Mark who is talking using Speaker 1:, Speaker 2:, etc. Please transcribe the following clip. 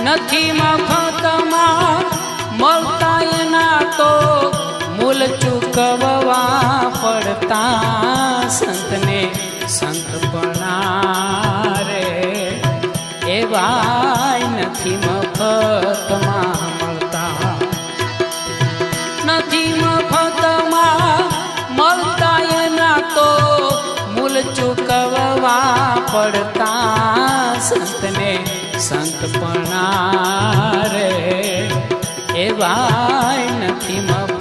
Speaker 1: નથી મફતમાં મળતા એના તો મૂલ ચૂકવવા પડતા સંતને સંતપણા રે એવા નથી મફતમાં મળતા નથી મફતમાં મળતા એના તો મૂલ ચૂકવવા પડતા સંતને સંતપણા રે એવા નથી મફત